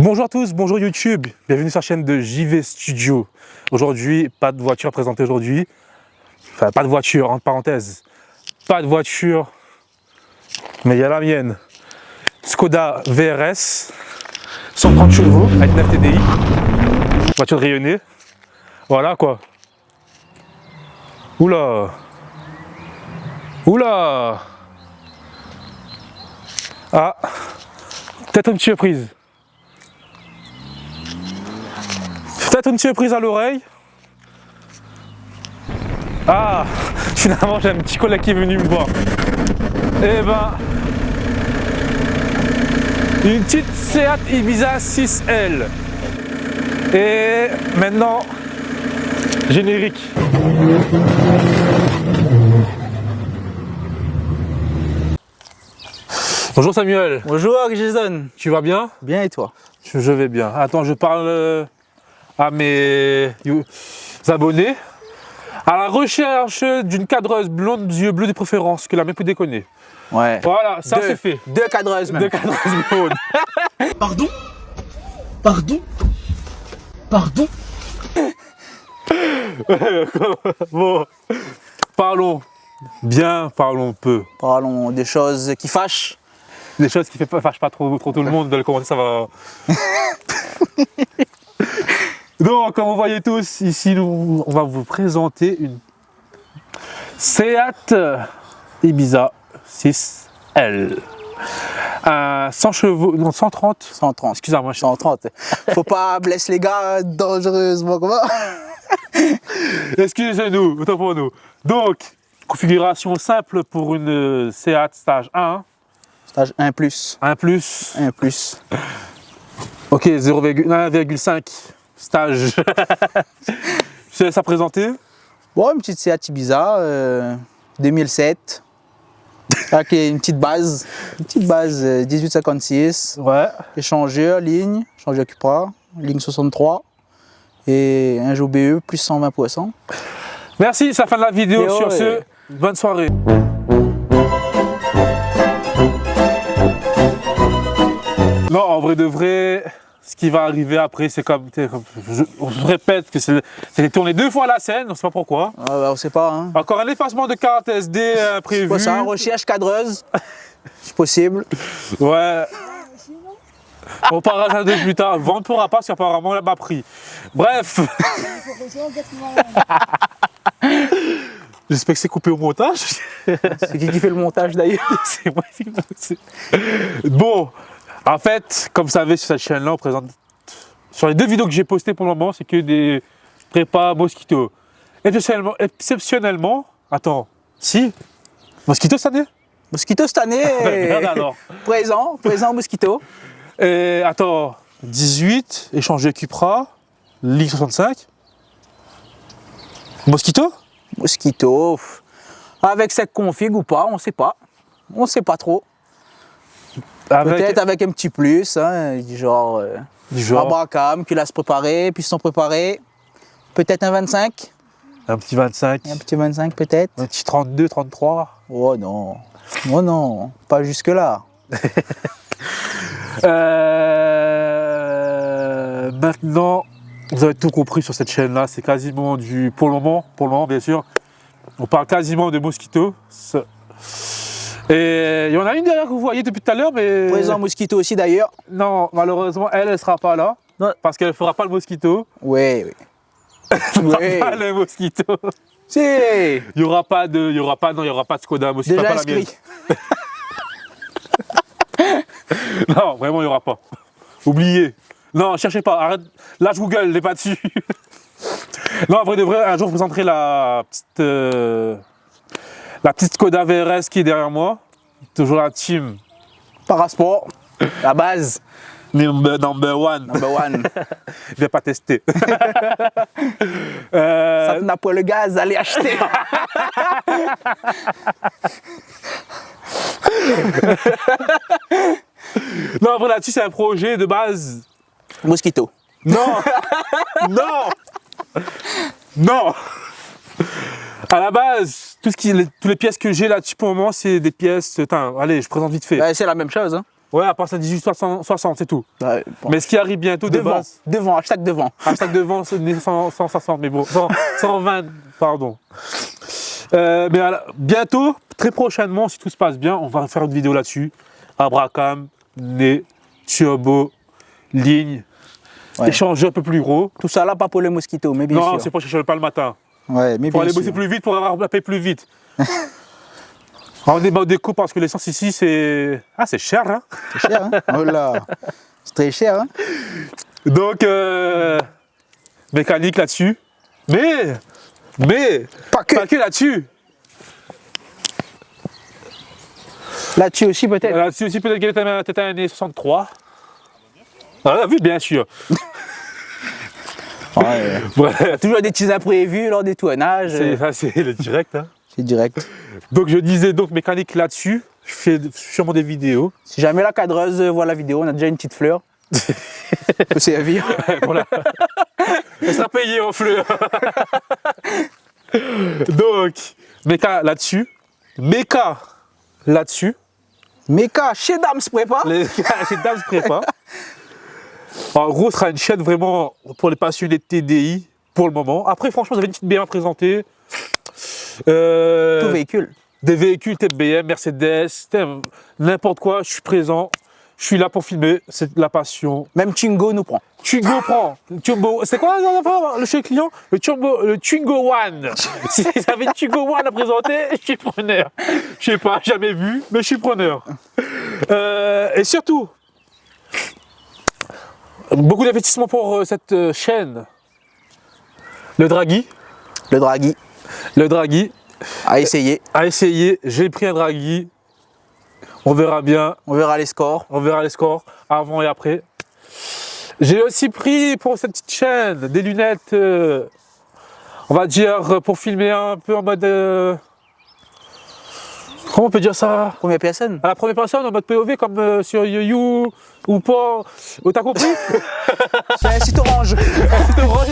Bonjour à tous, bonjour YouTube, bienvenue sur la chaîne de JV Studio. Aujourd'hui, pas de voiture présentée aujourd'hui. Enfin, pas de voiture, entre parenthèses. Pas de voiture, mais il y a la mienne. Skoda VRS, 130 chevaux, avec 9 TDI. Voiture de rayonnée. Voilà quoi. Oula. Oula. Ah, peut-être une surprise. Peut-être une surprise à l'oreille. Ah, finalement j'ai un petit collègue qui est venu me voir. Eh ben, une petite Seat Ibiza 6L. Et maintenant, générique. Bonjour Samuel. Bonjour Jason. Tu vas bien? Bien et toi? Je vais bien. Attends, je parle à mes abonnés. À la recherche d'une cadreuse blonde, yeux bleus de préférence, que la même peut déconner. Ouais. Voilà, ça c'est fait. Deux cadreuses même. Deux cadreuses blondes. Pardon? Pardon? Pardon? Bon, parlons bien, parlons peu. Parlons des choses qui fâchent. Des choses qui ne fâchent pas trop tout le monde, de le commenter, ça va. Donc, comme vous voyez tous, ici, on va vous présenter une Seat Ibiza 6L. 100 chevaux, non 130. 130. Excusez-moi, 130. Faut pas blesser les gars dangereusement comme ça. Excusez-nous, autant pour nous. Donc, configuration simple pour une Seat Stage 1. Stage 1+. 1+. 1+. Ok, 1,5 stage. Je laisse à présenter. Bon, une petite Seat Ibiza 2007. Avec une petite base 1856. Ouais. Échangeur, ligne, échangeur Cupra, ligne 63. Et un JOBE plus 120 poissons. Merci, c'est la fin de la vidéo. Et Sur ouais. ce, bonne soirée. Non, en vrai de vrai, ce qui va arriver après, c'est comme je répète que c'est tourné 2 fois la scène, on ne sait pas pourquoi. Ah bah, on sait pas. Hein. Encore un effacement de carte SD prévu. C'est ça, recherche cadreuse, si possible. Ouais. On parlera un peu plus tard. Vente ne pourra pas parce qu'apparemment elle m'a pris. Bref. J'espère que c'est coupé au montage. C'est qui fait le montage d'ailleurs? C'est moi qui filme. Bon, en fait, comme vous savez, sur cette chaîne-là, on présente. Sur les 2 vidéos que j'ai postées pour le moment, c'est que des prépas Mosquito. Exceptionnellement. Attends. Si Mosquito cette année? Mosquito cette année, Merde alors. présent Mosquito. Et attends, 18, échangé Cupra, Ligue 65. Mosquito? Mosquito, avec cette config ou pas, on sait pas. On sait pas trop. Peut-être avec un petit plus, hein, du genre Abracam, culasse préparée, piston préparé. Peut-être un 25. Un petit 25. Un petit 25 peut-être. Un petit 32, 33. Oh non. Oh non, pas jusque là. Maintenant, vous avez tout compris sur cette chaîne-là. C'est quasiment du. Pour le moment, bien sûr, on parle quasiment de Mosquito. Et il y en a une derrière que vous voyez depuis tout à l'heure, mais. Présent Mosquito aussi d'ailleurs. Non, malheureusement, elle ne sera pas là. Non. Parce qu'elle ne fera pas le Mosquito. Oui, oui. Oui. Pas le Mosquito. Si. Il n'y aura pas de Skoda Mosquito. Déjà pas la mienne. inscrit. Non, vraiment, il n'y aura pas. Oubliez. Non, cherchez pas. Arrête. Là, je Google, il n'est pas dessus. Non, en vrai de vrai, un jour, je vous présenterai la petite Skoda VRS qui est derrière moi. Toujours la team. Parasport, la base. Number one. Number one. Je vais pas tester. Ça n'a pas le gaz, allez acheter. Non, en vrai, là-dessus, c'est un projet de base. Mosquito. Non. Non. Non. À la base, toutes les pièces que j'ai là-dessus pour le moment, c'est des pièces. Attends, allez, je présente vite fait. Bah, c'est la même chose. Hein. Ouais, à partir de 1860, c'est tout. Ouais, bon. Mais ce qui arrive bientôt, de Devant, base. devant, hashtag devant. Hashtag devant, c'est 160, mais bon, 120, pardon. Mais voilà, bientôt, très prochainement, si tout se passe bien, on va faire une vidéo là-dessus. Abracam, nez, turbo, ligne, Ouais. échangeur un peu plus gros. Tout ça là, pas pour les mosquitos, mais bien Non, sûr. c'est pas chercher pas le matin. Ouais, mais Pour bien aller sûr. bosser plus vite, pour avoir la paix plus vite. On est au déco parce que l'essence ici, c'est. Ah, c'est cher, hein. C'est cher, hein? Oh là, c'est très cher, hein? Donc, mécanique là-dessus. Mais Pas que. là-dessus. Là-dessus aussi, peut-être. Là-dessus aussi, peut-être qu'elle était année 63. Ah, oui, bien sûr. Ouais. Ouais. Toujours des petits imprévus lors des tournages. C'est le direct. Hein. C'est direct. Donc, je disais donc mécanique là-dessus. Je fais sûrement des vidéos. Si jamais la cadreuse voit la vidéo, on a déjà une petite fleur. Peut servir. Voilà. Elle sera payée en fleurs. Donc, méca là-dessus. Méca là-dessus. Méca, chez Dams prépare. Les gars, chez Dams Prépa. En gros, ce sera une chaîne vraiment pour les passionnés de TDI pour le moment. Après, franchement, vous avez une petite BM à présenter. Tout véhicule. Des véhicules type BM, Mercedes, n'importe quoi, je suis présent. Je suis là pour filmer, c'est la passion. Même Twingo nous prend. Twingo prend. Turbo, c'est quoi le chez le client? Le Twingo One. Si vous avez une Twingo One à présenter, je suis preneur. Je sais pas, jamais vu, mais je suis preneur. Et surtout, beaucoup d'investissements pour cette chaîne. Le Draghi. Le Draghi Le Draghi. a essayé. À essayer, j'ai pris un Draghi. On verra bien. On verra les scores. On verra les scores avant et après. J'ai aussi pris pour cette petite chaîne des lunettes, on va dire, pour filmer un peu en mode. Comment on peut dire ça? Première personne. À la première personne, en mode POV, comme sur You ou pas. Oh, t'as compris? C'est un site orange. C'est orange.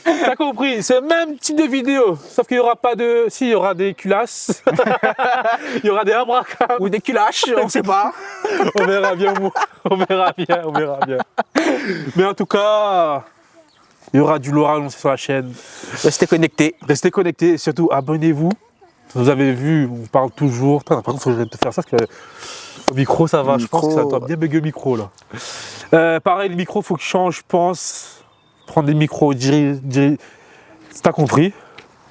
T'as compris? C'est le même type de vidéo. Sauf qu'il n'y aura pas de. Si, il y aura des culasses. Il y aura des abracams. Ou des culaches, on sait pas. On verra bien, on verra bien, on verra bien. Mais en tout cas, il y aura du lourd annoncé sur la chaîne. Restez connectés. Restez connectés et surtout abonnez-vous. Vous avez vu, on parle toujours. Par contre, il faut que je te faire ça parce que le micro, ça va. Le Je pense que micro, ça doit bien bugger le micro là. Pareil, le micro, il faut que je change, je pense. Prendre des micros, t'as compris?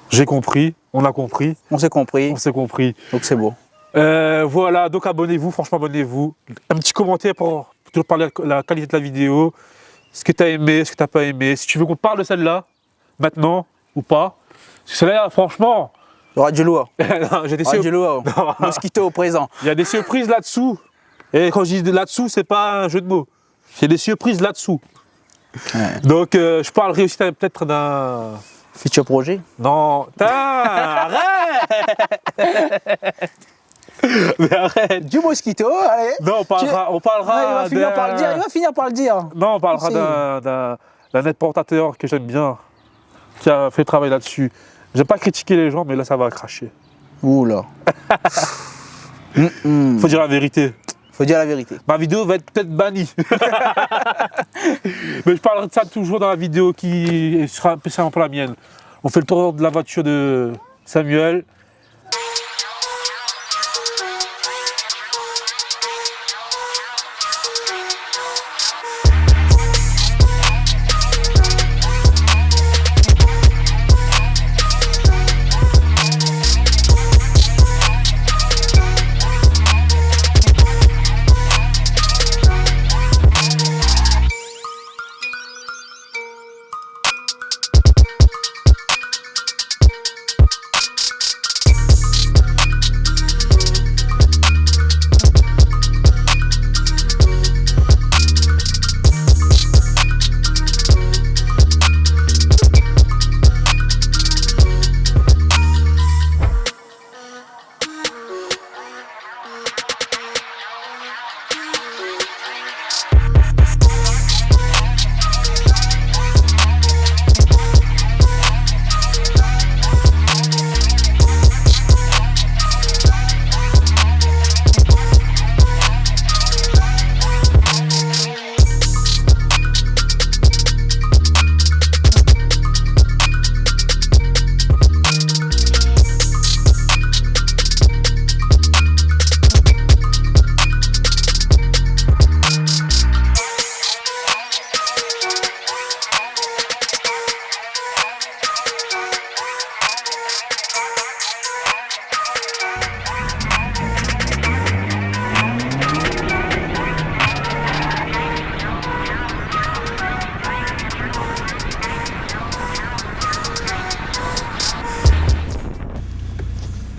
J'ai compris, on a compris, On s'est compris. on s'est compris. Donc c'est beau. Voilà, donc abonnez-vous, franchement abonnez-vous. Un petit commentaire pour toujours parler de la qualité de la vidéo, ce que tu as aimé, ce que tu n'as pas aimé. Si tu veux qu'on parle de celle-là, maintenant ou pas. Parce que celle-là, franchement, Il y aura du lourd. non, j'ai des Il y aura du lourd. Non. Mosquito au présent. il y a des surprises là-dessous. Et quand je dis là-dessous, c'est pas un jeu de mots. Il y a des surprises là-dessous. Ouais. Donc je parlerai aussi peut-être d'un... Futur projet. Non, arrête. Mais arrête. Du mosquito, allez. Non, on parlera Ouais, il va finir d'un- par le dire. Il va finir par le dire. Non, on parlera Si. d'un importateur que j'aime bien, qui a fait travail là-dessus. J'aime pas critiquer les gens, mais là, ça va cracher. Ouh là. Faut dire la vérité. Faut dire la vérité. Ma vidéo va être peut-être bannie. Mais je parlerai de ça toujours dans la vidéo qui sera spécialement pour la mienne. On fait le tour de la voiture de Samuel.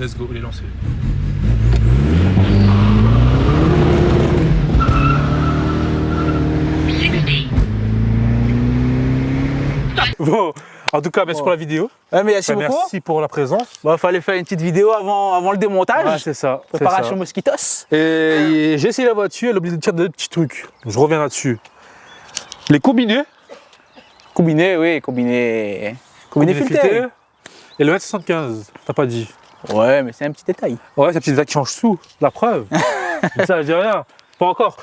Let's go, il est lancé. Bon, en tout cas, merci pour la vidéo. Ouais, mais merci beaucoup. Merci pour la présence. Bon, il fallait faire une petite vidéo avant le démontage. Ouais, c'est ça. Préparation mosquitos. Et j'ai essayé la voiture, elle a oublié de tirer des petits trucs. Je reviens là-dessus. Les combinés. Combiné, oui, combiné fileté. Et le 1,75 m, t'as pas dit. Ouais, mais c'est un petit détail. Ouais, c'est un petit détail qui change tout, la preuve. Ça, je dis rien. Pas encore.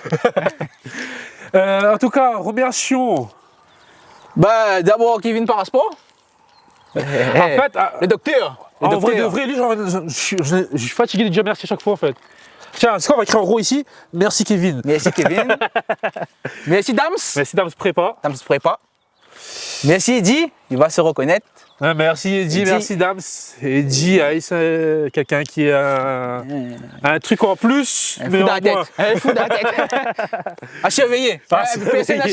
En tout cas, remercions. Bah, d'abord, Kevin Parasport. En fait, le docteur. En vrai de vrai, lui, je suis fatigué de dire merci à chaque fois en fait. Tiens, c'est quoi, on va écrire en gros ici. Merci Kevin. Merci Kevin. Merci Dams. Merci Dams Prépa. Dams Prépa. Merci Eddie, il va se reconnaître. Ouais, merci Eddie, merci Dams. Eddie, c'est quelqu'un qui a un truc en plus. Un fou dans la tête. Un fou dans la tête. À s'éveiller. Une personne à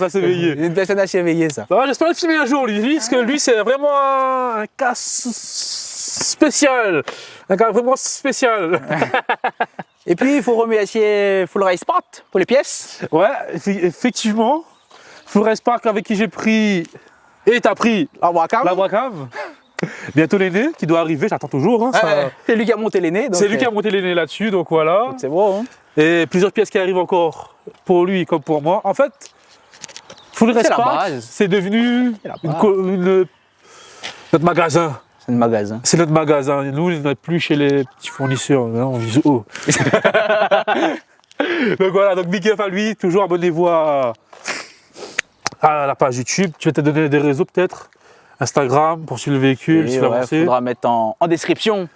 s'éveiller. Une personne à s'éveiller, ça. J'espère le filmer un jour, lui, parce que lui, c'est vraiment un cas spécial. Un cas vraiment spécial. Et puis, il faut remercier Full Race Sport pour les pièces. Ouais, effectivement. Full Race Park avec qui j'ai pris et t'as pris la Wacam. Bientôt l'aîné qui doit arriver, j'attends toujours. Hein, c'est lui qui a monté l'aîné. C'est lui qui a monté l'aîné là-dessus, donc voilà. C'est bon. Hein. Et plusieurs pièces qui arrivent encore pour lui comme pour moi. En fait, Full Race Park, c'est devenu notre magasin. C'est notre magasin. C'est notre magasin. Nous, on n'est plus chez les petits fournisseurs. On vise haut. Donc voilà, donc big up à lui. Toujours abonnez-vous à la page YouTube. Tu vas te donner des réseaux peut-être. Instagram pour suivre le véhicule, il faudra mettre en description.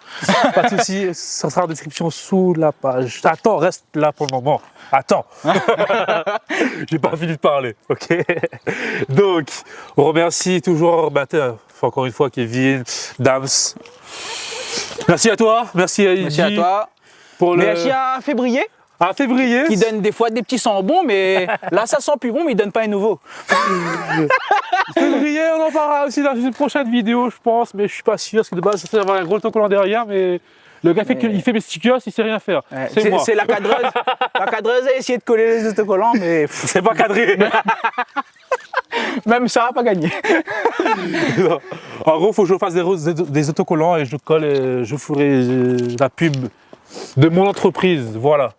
Pas de souci, ça sera en description sous la page. Attends, reste là pour le moment. Attends. J'ai pas fini de parler, ok. Donc, on remercie toujours, encore une fois, Kevin, Dams. Merci à toi, merci à Eddie. Merci à toi. Merci à Février. À Février. Qui donne des fois des petits sons bons, mais là ça sent plus bon, mais il donne pas un nouveau. Février, on en parlera aussi dans une prochaine vidéo, je pense, mais je suis pas sûr, parce que de base, ça va avoir un gros autocollant derrière, mais le gars il fait mes stickers, il sait rien faire. C'est moi. C'est la cadreuse. La cadreuse a essayé de coller les autocollants, mais c'est pas cadré. Même ça n'a pas gagné. En gros, il faut que je fasse des autocollants et je colle et je ferai la pub de mon entreprise, voilà.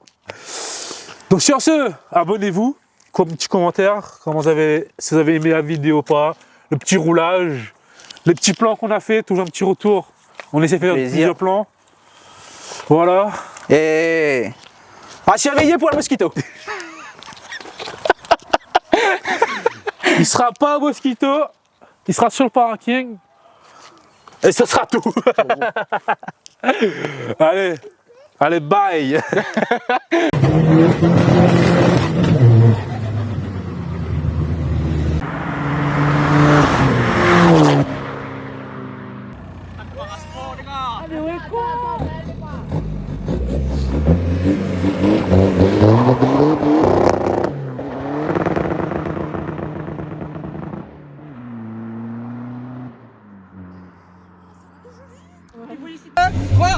Donc sur ce, abonnez-vous, petit commentaire, si vous avez aimé la vidéo ou pas, le petit roulage, les petits plans qu'on a fait, toujours un petit retour. On essaie de faire plusieurs plans. Voilà. Et à surveiller pour le mosquito. Il sera pas un mosquito, il sera sur le parking. Et ce sera tout. Allez, bye. Quoi?